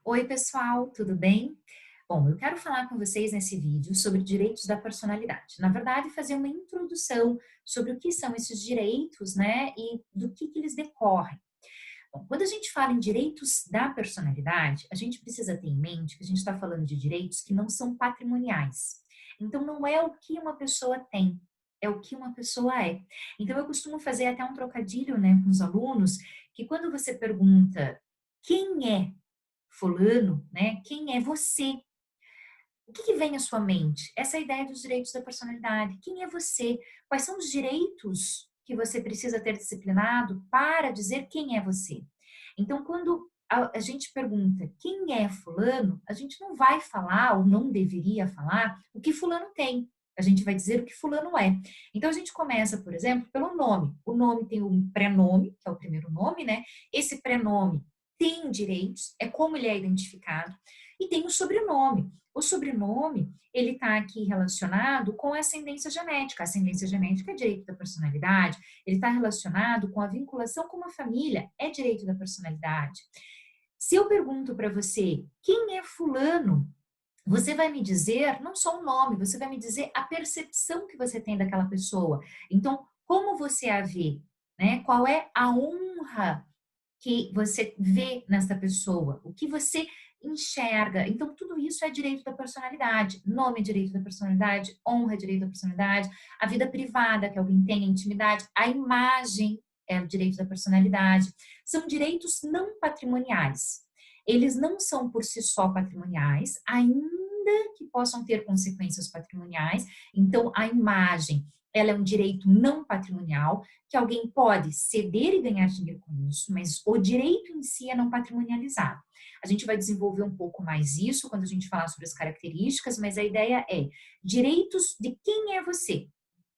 Oi, pessoal, tudo bem? Bom, eu quero falar com vocês nesse vídeo sobre direitos da personalidade. Na verdade, fazer uma introdução sobre o que são esses direitos, né, e do que eles decorrem. Bom, quando a gente fala em direitos da personalidade, a gente precisa ter em mente que a gente está falando de direitos que não são patrimoniais. Então, não é o que uma pessoa tem, é o que uma pessoa é. Então, eu costumo fazer até um trocadilho, né, com os alunos, que quando você pergunta quem é fulano, né? Quem é você? O que vem à sua mente? Essa é a ideia dos direitos da personalidade. Quem é você? Quais são os direitos que você precisa ter disciplinado para dizer quem é você? Então, quando a gente pergunta quem é fulano, a gente não vai falar ou não deveria falar o que fulano tem. A gente vai dizer o que fulano é. Então, a gente começa, por exemplo, pelo nome. O nome tem um prenome, que é o primeiro nome, né? Esse prenome tem direitos, é como ele é identificado, e tem o sobrenome. O sobrenome, ele está aqui relacionado com a ascendência genética. A ascendência genética é direito da personalidade, ele está relacionado com a vinculação com uma família, é direito da personalidade. Se eu pergunto para você, quem é fulano? Você vai me dizer, não só o nome, você vai me dizer a percepção que você tem daquela pessoa. Então, como você a vê? Né? Qual é a honra que você vê nessa pessoa, o que você enxerga. Então, tudo isso é direito da personalidade. Nome é direito da personalidade, honra é direito da personalidade, a vida privada que alguém tem, a intimidade, a imagem é o direito da personalidade. São direitos não patrimoniais. Eles não são por si só patrimoniais, ainda que possam ter consequências patrimoniais. Então, a imagem, ela é um direito não patrimonial, que alguém pode ceder e ganhar dinheiro com isso, mas o direito em si é não patrimonializado. A gente vai desenvolver um pouco mais isso quando a gente falar sobre as características, mas a ideia é direitos de quem é você.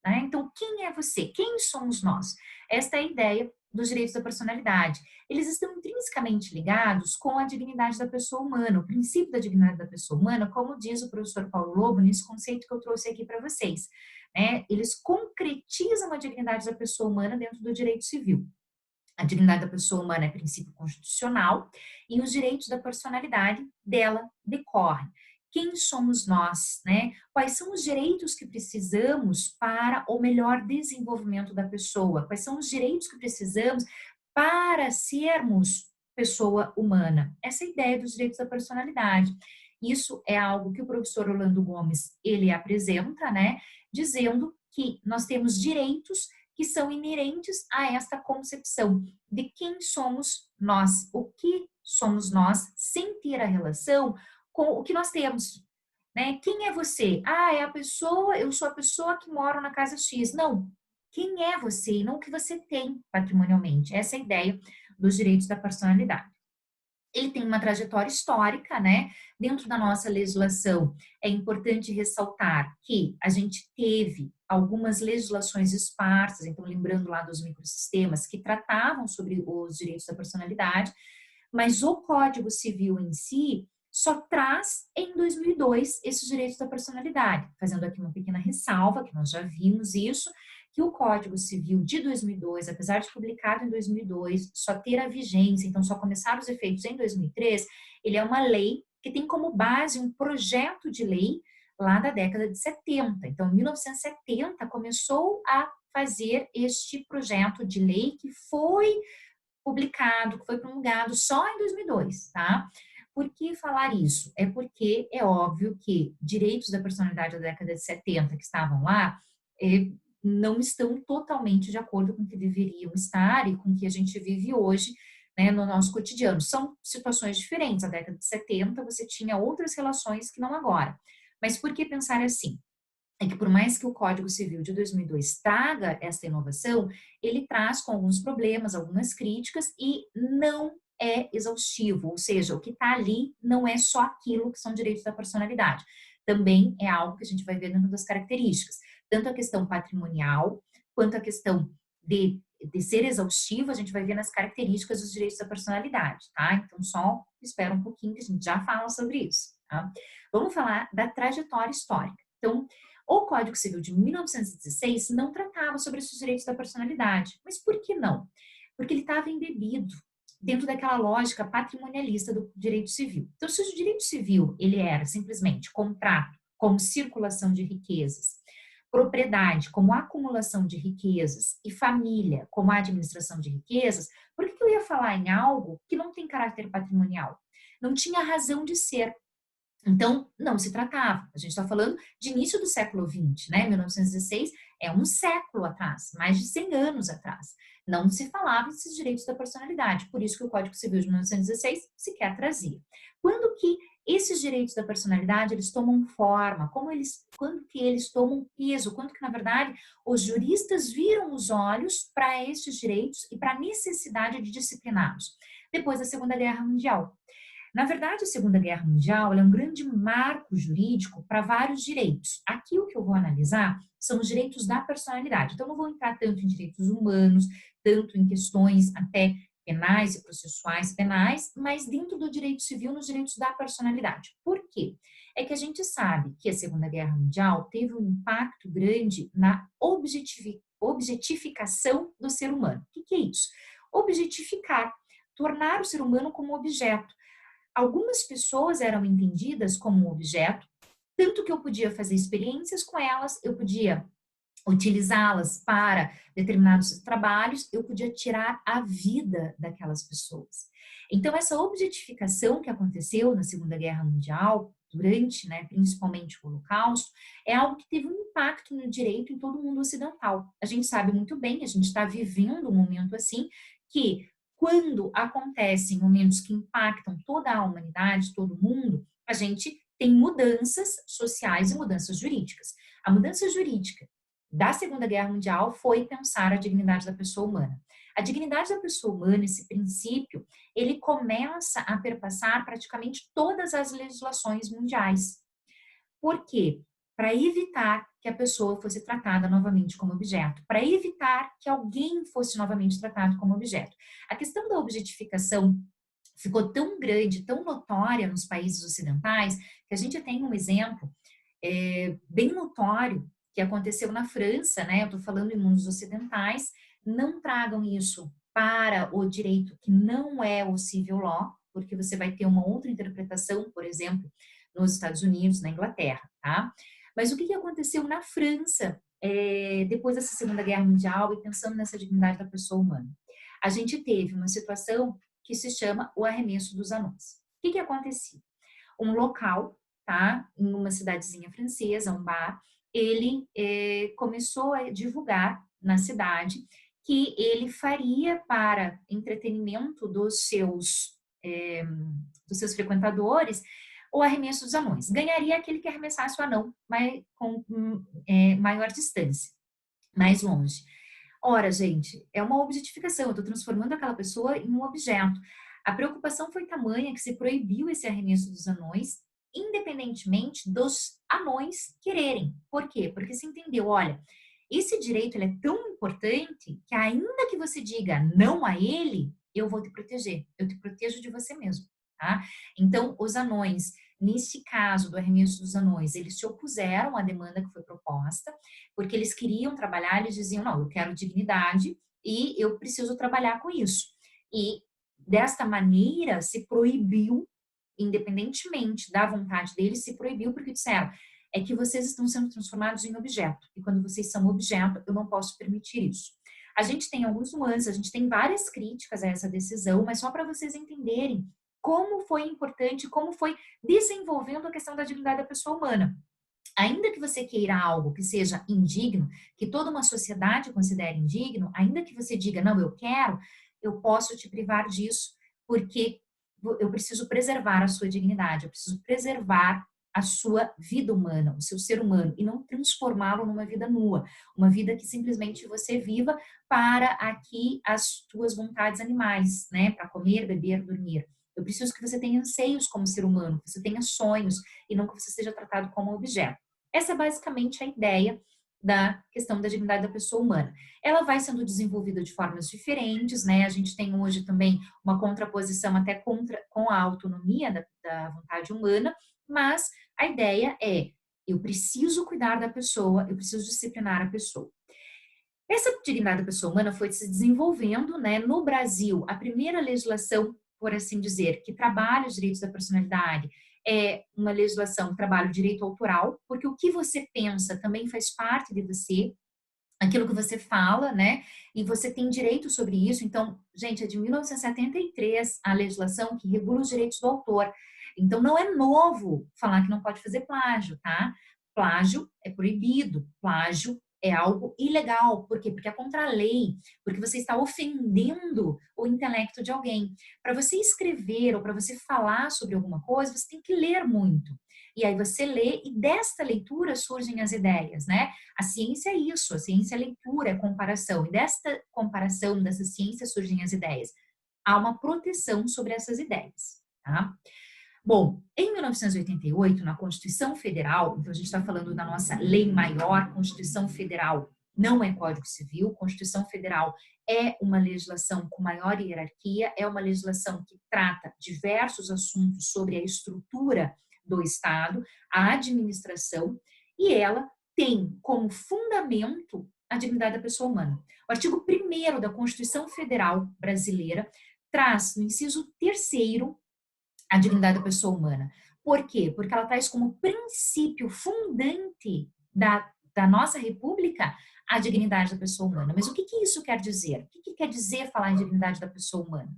Né? Então, quem é você? Quem somos nós? Esta é a ideia dos direitos da personalidade. Eles estão intrinsecamente ligados com a dignidade da pessoa humana, o princípio da dignidade da pessoa humana, como diz o professor Paulo Lobo nesse conceito que eu trouxe aqui para vocês. Né? Eles concretizam a dignidade da pessoa humana dentro do direito civil. A dignidade da pessoa humana é princípio constitucional e os direitos da personalidade dela decorrem. Quem somos nós, né? Quais são os direitos que precisamos para o melhor desenvolvimento da pessoa? Quais são os direitos que precisamos para sermos pessoa humana? Essa é a ideia dos direitos da personalidade. Isso é algo que o professor Orlando Gomes, ele apresenta, né? Dizendo que nós temos direitos que são inerentes a esta concepção de quem somos nós, o que somos nós, sem ter a relação com o que nós temos. Né? Quem é você? Ah, é a pessoa, eu sou a pessoa que mora na casa X. Não. Quem é você e não o que você tem patrimonialmente. Essa é a ideia dos direitos da personalidade. Ele tem uma trajetória histórica, né? Dentro da nossa legislação, é importante ressaltar que a gente teve algumas legislações esparsas, então lembrando lá dos microsistemas, que tratavam sobre os direitos da personalidade, mas o Código Civil em si só traz em 2002 esses direitos da personalidade, fazendo aqui uma pequena ressalva, que nós já vimos isso, que o Código Civil de 2002, apesar de publicado em 2002, só ter a vigência, então só começar os efeitos em 2003, ele é uma lei que tem como base um projeto de lei lá da década de 70. Então, em 1970, começou a fazer este projeto de lei que foi publicado, que foi promulgado só em 2002, tá? Por que falar isso? É porque é óbvio que direitos da personalidade da década de 70 que estavam lá não estão totalmente de acordo com o que deveriam estar e com o que a gente vive hoje, né, no nosso cotidiano. São situações diferentes. A década de 70 você tinha outras relações que não agora. Mas por que pensar assim? É que por mais que o Código Civil de 2002 traga essa inovação, ele traz com alguns problemas, algumas críticas e não é exaustivo, ou seja, o que está ali não é só aquilo que são direitos da personalidade. Também é algo que a gente vai ver dentro das características, tanto a questão patrimonial quanto a questão de ser exaustivo, a gente vai ver nas características dos direitos da personalidade, tá? Então, só espera um pouquinho que a gente já fala sobre isso, tá? Vamos falar da trajetória histórica. Então, o Código Civil de 1916 não tratava sobre esses direitos da personalidade. Mas por que não? Porque ele estava embebido dentro daquela lógica patrimonialista do direito civil. Então, se o direito civil ele era simplesmente contrato como circulação de riquezas, propriedade como acumulação de riquezas e família como administração de riquezas, por que eu ia falar em algo que não tem caráter patrimonial? Não tinha razão de ser. Então, não se tratava. A gente está falando de início do século XX, né? 1916 é um século atrás, mais de 100 anos atrás. Não se falava desses direitos da personalidade, por isso que o Código Civil de 1916 sequer trazia. Quando que esses direitos da personalidade, eles tomam forma? Quando que eles tomam peso? Quando que, na verdade, os juristas viram os olhos para esses direitos e para a necessidade de discipliná-los? Depois da Segunda Guerra Mundial. Na verdade, a Segunda Guerra Mundial é um grande marco jurídico para vários direitos. Aqui o que eu vou analisar são os direitos da personalidade. Então, não vou entrar tanto em direitos humanos, tanto em questões até penais e processuais penais, mas dentro do direito civil, nos direitos da personalidade. Por quê? É que a gente sabe que a Segunda Guerra Mundial teve um impacto grande na objetificação do ser humano. O que é isso? Objetificar, tornar o ser humano como objeto. Algumas pessoas eram entendidas como um objeto, tanto que eu podia fazer experiências com elas, eu podia utilizá-las para determinados trabalhos, eu podia tirar a vida daquelas pessoas. Então, essa objetificação que aconteceu na Segunda Guerra Mundial, durante, né, principalmente o Holocausto, é algo que teve um impacto no direito em todo o mundo ocidental. A gente sabe muito bem, a gente está vivendo um momento assim, que quando acontecem momentos que impactam toda a humanidade, todo mundo, a gente tem mudanças sociais e mudanças jurídicas. A mudança jurídica da Segunda Guerra Mundial foi pensar a dignidade da pessoa humana. A dignidade da pessoa humana, esse princípio, ele começa a perpassar praticamente todas as legislações mundiais. Por quê? Para evitar que a pessoa fosse tratada novamente como objeto, para evitar que alguém fosse novamente tratado como objeto. A questão da objetificação ficou tão grande, tão notória nos países ocidentais, que a gente tem um exemplo bem notório que aconteceu na França, né? Eu estou falando em mundos ocidentais, não tragam isso para o direito que não é o civil law, porque você vai ter uma outra interpretação, por exemplo, nos Estados Unidos, na Inglaterra, tá? Mas o que aconteceu na França depois dessa Segunda Guerra Mundial e pensando nessa dignidade da pessoa humana? A gente teve uma situação que se chama o arremesso dos anões. O que acontecia? Um local, tá, em uma cidadezinha francesa, um bar, ele começou a divulgar na cidade que ele faria para entretenimento dos seus frequentadores o arremesso dos anões. Ganharia aquele que arremessasse o anão com maior distância, mais longe. Ora, gente, é uma objetificação, eu estou transformando aquela pessoa em um objeto. A preocupação foi tamanha que se proibiu esse arremesso dos anões, independentemente dos anões quererem. Por quê? Porque se entendeu, olha, esse direito ele é tão importante que ainda que você diga não a ele, eu vou te proteger, eu te protejo de você mesmo, tá? Então, os anões, nesse caso do arremesso dos anões, eles se opuseram à demanda que foi proposta, porque eles queriam trabalhar, eles diziam, não, eu quero dignidade e eu preciso trabalhar com isso. E desta maneira se proibiu, independentemente da vontade deles, se proibiu porque disseram, é que vocês estão sendo transformados em objeto, e quando vocês são objeto, eu não posso permitir isso. A gente tem alguns nuances, a gente tem várias críticas a essa decisão, mas só para vocês entenderem como foi importante, como foi desenvolvendo a questão da dignidade da pessoa humana. Ainda que você queira algo que seja indigno, que toda uma sociedade considere indigno, ainda que você diga, não, eu quero, eu posso te privar disso, porque eu preciso preservar a sua dignidade, eu preciso preservar a sua vida humana, o seu ser humano, e não transformá-lo numa vida nua, uma vida que simplesmente você viva para aqui as tuas vontades animais, né, para comer, beber, dormir. Eu preciso que você tenha anseios como ser humano, que você tenha sonhos e não que você seja tratado como objeto. Essa é basicamente a ideia da questão da dignidade da pessoa humana. Ela vai sendo desenvolvida de formas diferentes, né? A gente tem hoje também uma contraposição até com a autonomia da vontade humana, mas a ideia é, eu preciso cuidar da pessoa, eu preciso disciplinar a pessoa. Essa dignidade da pessoa humana foi se desenvolvendo, né? No Brasil, a primeira legislação, por assim dizer, que trabalha os direitos da personalidade é uma legislação que trabalha o direito autoral, porque o que você pensa também faz parte de você, aquilo que você fala, né? E você tem direito sobre isso. Então, gente, é de 1973 a legislação que regula os direitos do autor. Então, não é novo falar que não pode fazer plágio, tá? Plágio é proibido, plágio é algo ilegal. Por quê? Porque é contra a lei, porque você está ofendendo o intelecto de alguém. Para você escrever ou para você falar sobre alguma coisa, você tem que ler muito. E aí você lê e desta leitura surgem as ideias, né? A ciência é isso, a ciência é leitura, é comparação. E desta comparação, dessa ciência, surgem as ideias. Há uma proteção sobre essas ideias, tá? Bom, em 1988, na Constituição Federal, então a gente está falando da nossa lei maior, Constituição Federal não é Código Civil, Constituição Federal é uma legislação com maior hierarquia, é uma legislação que trata diversos assuntos sobre a estrutura do Estado, a administração, e ela tem como fundamento a dignidade da pessoa humana. O artigo 1º da Constituição Federal Brasileira traz, no inciso 3º, a dignidade da pessoa humana. Por quê? Porque ela traz como princípio fundante da nossa república a dignidade da pessoa humana. Mas o que isso quer dizer? O que quer dizer falar em dignidade da pessoa humana?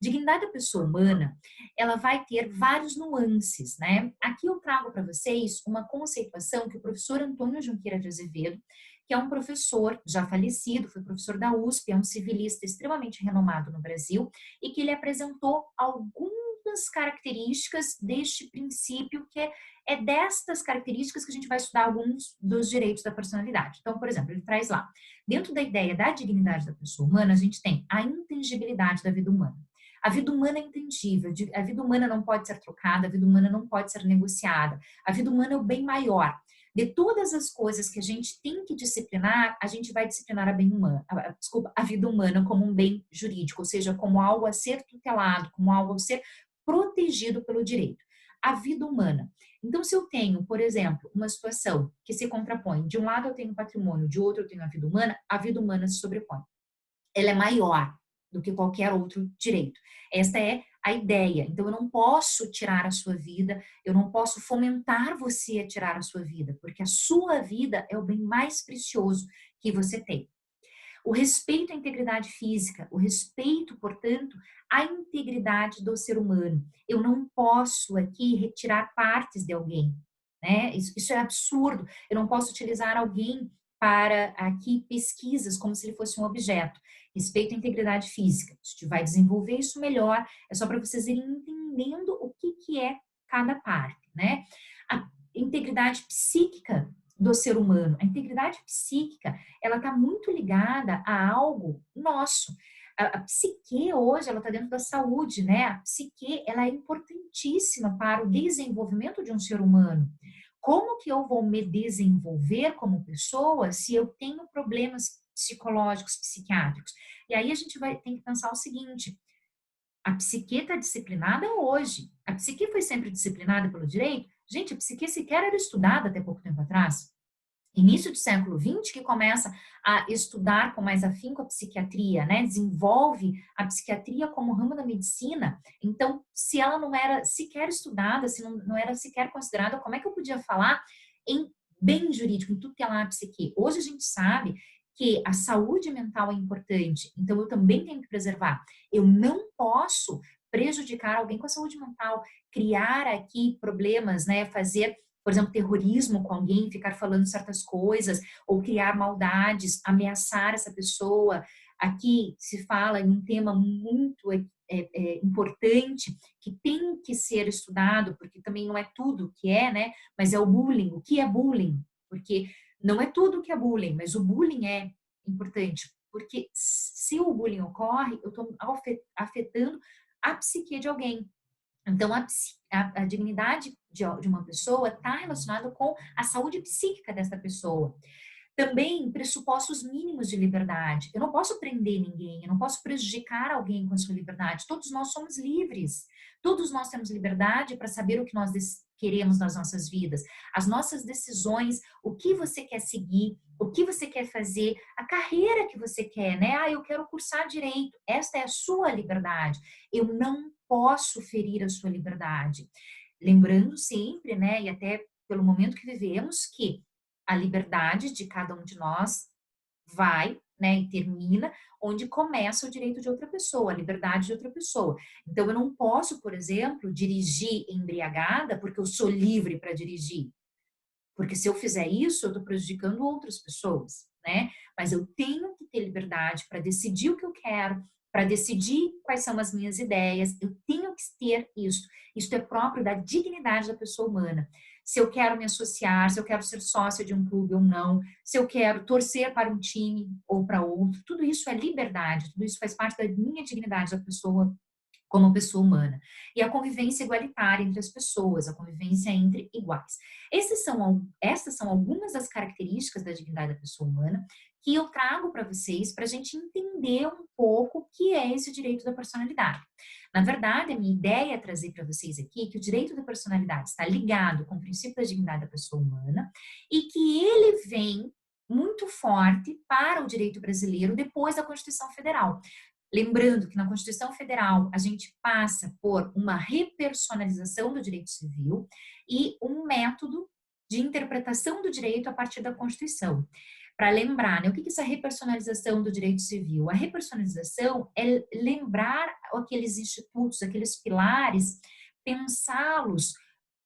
Dignidade da pessoa humana, ela vai ter vários nuances, né? Aqui eu trago para vocês uma conceituação que o professor Antônio Junqueira de Azevedo, que é um professor já falecido, foi professor da USP, é um civilista extremamente renomado no Brasil, e que ele apresentou algumas características deste princípio, que é destas características que a gente vai estudar alguns dos direitos da personalidade. Então, por exemplo, ele traz lá, dentro da ideia da dignidade da pessoa humana, a gente tem a intangibilidade da vida humana. A vida humana é intangível, a vida humana não pode ser trocada, a vida humana não pode ser negociada, a vida humana é o bem maior. De todas as coisas que a gente tem que disciplinar, a gente vai disciplinar a bem humana, a vida humana como um bem jurídico, ou seja, como algo a ser tutelado, como algo a ser protegido pelo direito. A vida humana. Então, se eu tenho, por exemplo, uma situação que se contrapõe, de um lado eu tenho patrimônio, de outro eu tenho a vida humana se sobrepõe. Ela é maior do que qualquer outro direito. Esta é a ideia. Então, eu não posso tirar a sua vida, eu não posso fomentar você a tirar a sua vida, porque a sua vida é o bem mais precioso que você tem. O respeito à integridade física, o respeito, portanto, à integridade do ser humano. Eu não posso aqui retirar partes de alguém, né? Isso é absurdo. Eu não posso utilizar alguém para aqui pesquisas como se ele fosse um objeto. Respeito à integridade física. A gente vai desenvolver isso melhor. É só para vocês irem entendendo o que é cada parte, né? A integridade psíquica do ser humano. A integridade psíquica, ela está muito ligada a algo nosso. A psique hoje, ela está dentro da saúde, né? A psique, ela é importantíssima para o desenvolvimento de um ser humano. Como que eu vou me desenvolver como pessoa se eu tenho problemas psicológicos, psiquiátricos? E aí a gente tem que pensar o seguinte, a psique está disciplinada hoje. A psique foi sempre disciplinada pelo direito? Gente, a psique sequer era estudada até pouco tempo atrás. Início do século XX que começa a estudar com mais afinco a psiquiatria, né? Desenvolve a psiquiatria como ramo da medicina. Então, se ela não era sequer estudada, se não era sequer considerada, como é que eu podia falar em bem jurídico, em tutelar a psique? Hoje a gente sabe que a saúde mental é importante, então eu também tenho que preservar. Eu não posso prejudicar alguém com a saúde mental, criar aqui problemas, né? Fazer, por exemplo, terrorismo com alguém, ficar falando certas coisas, ou criar maldades, ameaçar essa pessoa. Aqui se fala em um tema muito importante, que tem que ser estudado, porque também não é tudo que é, né? Mas é o bullying. O que é bullying? Porque não é tudo que é bullying, mas o bullying é importante. Porque se o bullying ocorre, eu estou afetando a psique de alguém. Então, a dignidade de uma pessoa está relacionada com a saúde psíquica dessa pessoa. Também pressupostos mínimos de liberdade. Eu não posso prender ninguém, eu não posso prejudicar alguém com a sua liberdade. Todos nós somos livres. Todos nós temos liberdade para saber o que nós queremos nas nossas vidas, as nossas decisões, o que você quer seguir, o que você quer fazer, a carreira que você quer, né? Ah, eu quero cursar direito. Esta é a sua liberdade. Eu não posso ferir a sua liberdade. Lembrando sempre, né, e até pelo momento que vivemos, que a liberdade de cada um de nós vai, né, e termina onde começa o direito de outra pessoa, a liberdade de outra pessoa. Então, eu não posso, por exemplo, dirigir embriagada porque eu sou livre para dirigir. Porque se eu fizer isso, eu estou prejudicando outras pessoas, né? Mas eu tenho que ter liberdade para decidir o que eu quero, para decidir quais são as minhas ideias. Eu tenho que ter isso. Isso é próprio da dignidade da pessoa humana. Se eu quero me associar, se eu quero ser sócia de um clube ou não, se eu quero torcer para um time ou para outro, tudo isso é liberdade, tudo isso faz parte da minha dignidade da pessoa como pessoa humana. E a convivência igualitária entre as pessoas, a convivência entre iguais. Essas são algumas das características da dignidade da pessoa humana que eu trago para vocês para a gente entender um pouco o que é esse direito da personalidade. Na verdade, a minha ideia é trazer para vocês aqui que o direito da personalidade está ligado com o princípio da dignidade da pessoa humana e que ele vem muito forte para o direito brasileiro depois da Constituição Federal. Lembrando que na Constituição Federal a gente passa por uma repersonalização do direito civil e um método de interpretação do direito a partir da Constituição. Para lembrar, né, o que é essa repersonalização do direito civil? A repersonalização é lembrar aqueles institutos, aqueles pilares, pensá-los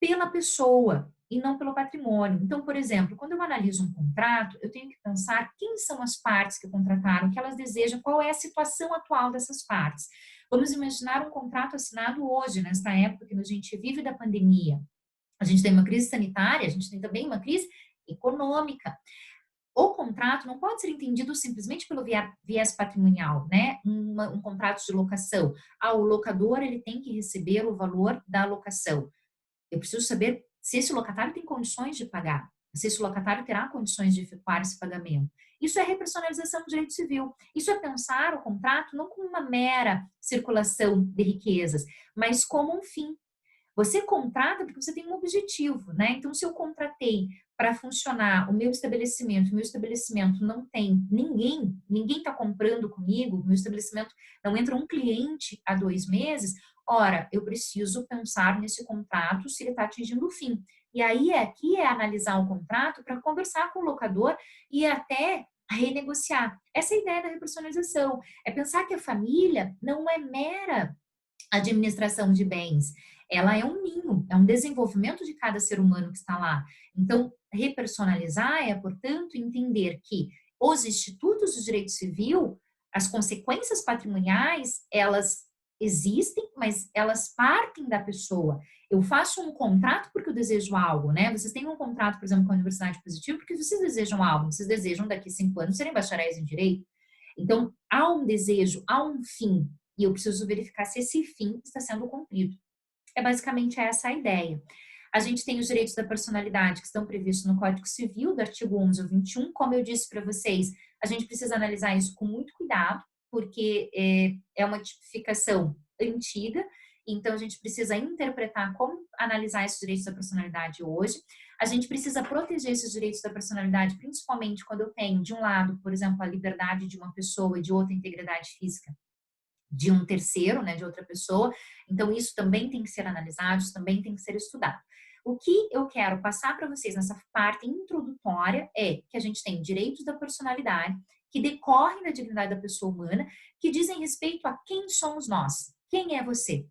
pela pessoa e não pelo patrimônio. Então, por exemplo, quando eu analiso um contrato, eu tenho que pensar quem são as partes que contrataram, o que elas desejam, qual é a situação atual dessas partes. Vamos imaginar um contrato assinado hoje, nesta época que a gente vive da pandemia. A gente tem uma crise sanitária, a gente tem também uma crise econômica. O contrato não pode ser entendido simplesmente pelo viés patrimonial, né? Um contrato de locação. Ah, o locador ele tem que receber o valor da locação. Eu preciso saber se esse locatário tem condições de pagar, se esse locatário terá condições de efetuar esse pagamento. Isso é repersonalização do direito civil. Isso é pensar o contrato não como uma mera circulação de riquezas, mas como um fim. Você contrata porque você tem um objetivo, né? Então, se eu contratei para funcionar o meu estabelecimento não tem ninguém está comprando comigo, meu estabelecimento não entra um cliente há 2 meses, ora, eu preciso pensar nesse contrato se ele está atingindo o fim. E aí, aqui é analisar o contrato para conversar com o locador e até renegociar. Essa é a ideia da repersonalização. É pensar que a família não é mera administração de bens. Ela é um ninho, é um desenvolvimento de cada ser humano que está lá. Então, repersonalizar é, portanto, entender que os institutos do direito civil, as consequências patrimoniais, elas existem, mas elas partem da pessoa. Eu faço um contrato porque eu desejo algo, né? Vocês têm um contrato, por exemplo, com a Universidade Positiva porque vocês desejam algo, vocês desejam daqui 5 anos serem bacharéis em direito. Então, há um desejo, há um fim, e eu preciso verificar se esse fim está sendo cumprido. É basicamente essa a ideia. A gente tem os direitos da personalidade que estão previstos no Código Civil, do artigo 11 ao 21. Como eu disse para vocês, a gente precisa analisar isso com muito cuidado, porque é uma tipificação antiga, então a gente precisa interpretar como analisar esses direitos da personalidade hoje. A gente precisa proteger esses direitos da personalidade, principalmente quando eu tenho, de um lado, por exemplo, a liberdade de uma pessoa e de outra, a integridade física de um terceiro, né, de outra pessoa. Então, isso também tem que ser analisado, isso também tem que ser estudado. O que eu quero passar para vocês nessa parte introdutória é que a gente tem direitos da personalidade que decorrem da dignidade da pessoa humana, que dizem respeito a quem somos nós, quem é você,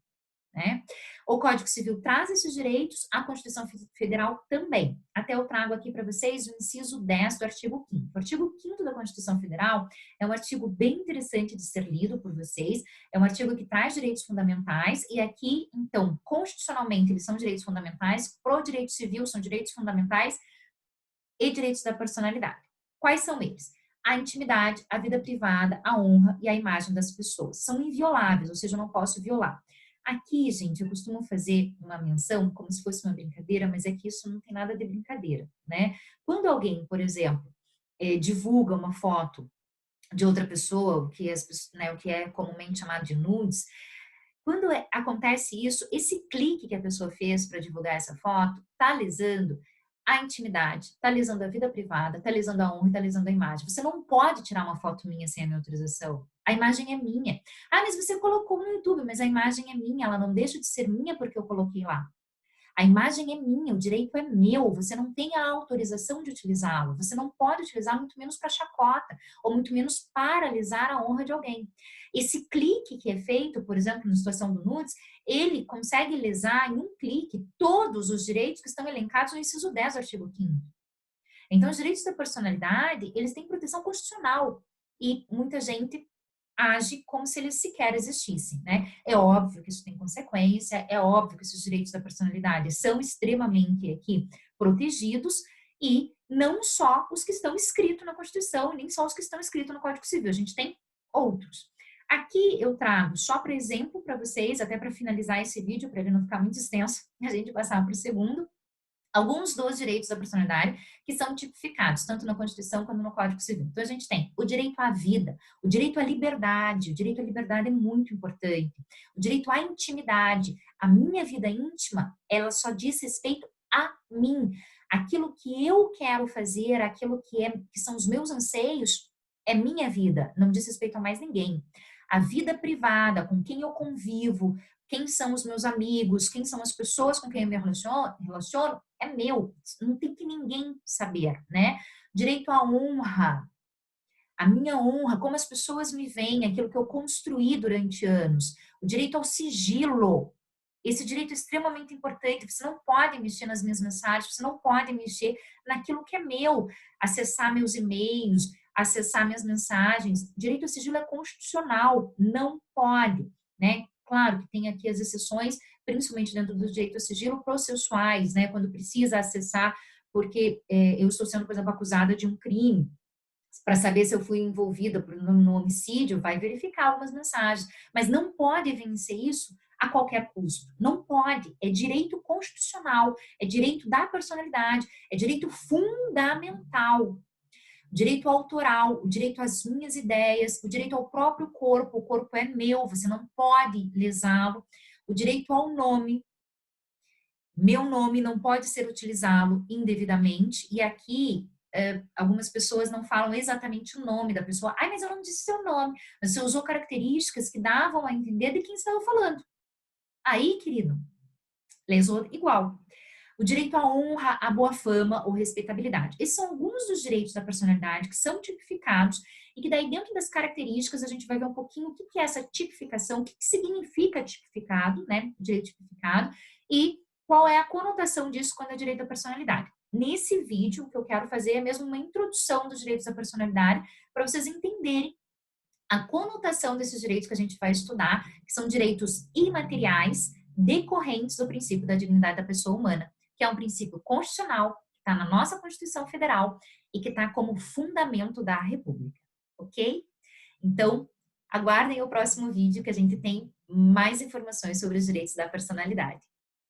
né? O Código Civil traz esses direitos, a Constituição Federal também. Até eu trago aqui para vocês o inciso 10 do artigo 5º. O artigo 5º da Constituição Federal é um artigo bem interessante de ser lido por vocês, é um artigo que traz direitos fundamentais e aqui, então, constitucionalmente eles são direitos fundamentais, pro direito civil são direitos fundamentais e direitos da personalidade. Quais são eles? A intimidade, a vida privada, a honra e a imagem das pessoas. São invioláveis, ou seja, eu não posso violar. Aqui, gente, eu costumo fazer uma menção como se fosse uma brincadeira, mas é que isso não tem nada de brincadeira, né? Quando alguém, por exemplo, divulga uma foto de outra pessoa, o que é comumente chamado de nudes, Quando acontece isso, esse clique que a pessoa fez para divulgar essa foto está lesando a intimidade, está lesando a vida privada, está lesando a honra, está lesando a imagem. Você não pode tirar uma foto minha sem a minha autorização. A imagem é minha. Ah, mas você colocou no YouTube, mas a imagem é minha, ela não deixa de ser minha porque eu coloquei lá. A imagem é minha, o direito é meu, você não tem a autorização de utilizá-lo, você não pode utilizar muito menos para chacota, ou muito menos para alisar a honra de alguém. Esse clique que é feito, por exemplo, na situação do nudes, ele consegue lesar em um clique todos os direitos que estão elencados no inciso 10 do artigo 5º. Então, os direitos da personalidade, eles têm proteção constitucional, e muita gente age como se eles sequer existissem, né? É óbvio que isso tem consequência, é óbvio que esses direitos da personalidade são extremamente aqui protegidos, e não só os que estão escritos na Constituição, nem só os que estão escritos no Código Civil, a gente tem outros. Aqui eu trago só para exemplo para vocês, até para finalizar esse vídeo, para ele não ficar muito extenso, a gente passar para o segundo, alguns dos direitos da personalidade que são tipificados, tanto na Constituição quanto no Código Civil. Então, a gente tem o direito à vida, o direito à liberdade. O direito à liberdade é muito importante. O direito à intimidade. A minha vida íntima, ela só diz respeito a mim. Aquilo que eu quero fazer, aquilo que são os meus anseios, é minha vida, não diz respeito a mais ninguém. A vida privada, com quem eu convivo, quem são os meus amigos, quem são as pessoas com quem eu me relaciono, é meu, não tem que ninguém saber, né? Direito à honra, a minha honra, como as pessoas me veem, aquilo que eu construí durante anos. O direito ao sigilo, esse direito é extremamente importante, você não pode mexer nas minhas mensagens, você não pode mexer naquilo que é meu, acessar meus e-mails, acessar minhas mensagens. Direito ao sigilo é constitucional, não pode, né? Claro que tem aqui as exceções, principalmente dentro do direito ao sigilo processuais, né? Quando precisa acessar, porque eu estou sendo, por exemplo, acusada de um crime, para saber se eu fui envolvida no homicídio, vai verificar algumas mensagens, mas não pode vencer isso a qualquer custo. Não pode. É direito constitucional, é direito da personalidade, é direito fundamental. Direito autoral, o direito às minhas ideias, o direito ao próprio corpo, o corpo é meu, você não pode lesá-lo. O direito ao nome, meu nome não pode ser utilizado indevidamente, e aqui algumas pessoas não falam exatamente o nome da pessoa. Ai, mas eu não disse seu nome, mas você usou características que davam a entender de quem estava falando. Aí, querido, lesou igual. O direito à honra, à boa fama ou respeitabilidade. Esses são alguns dos direitos da personalidade que são tipificados e que daí dentro das características a gente vai ver um pouquinho o que é essa tipificação, o que significa tipificado, né, direito tipificado, e qual é a conotação disso quando é direito da personalidade. Nesse vídeo, o que eu quero fazer é mesmo uma introdução dos direitos da personalidade para vocês entenderem a conotação desses direitos que a gente vai estudar, que são direitos imateriais decorrentes do princípio da dignidade da pessoa humana, que é um princípio constitucional, que está na nossa Constituição Federal e que está como fundamento da República, ok? Então, aguardem o próximo vídeo que a gente tem mais informações sobre os direitos da personalidade.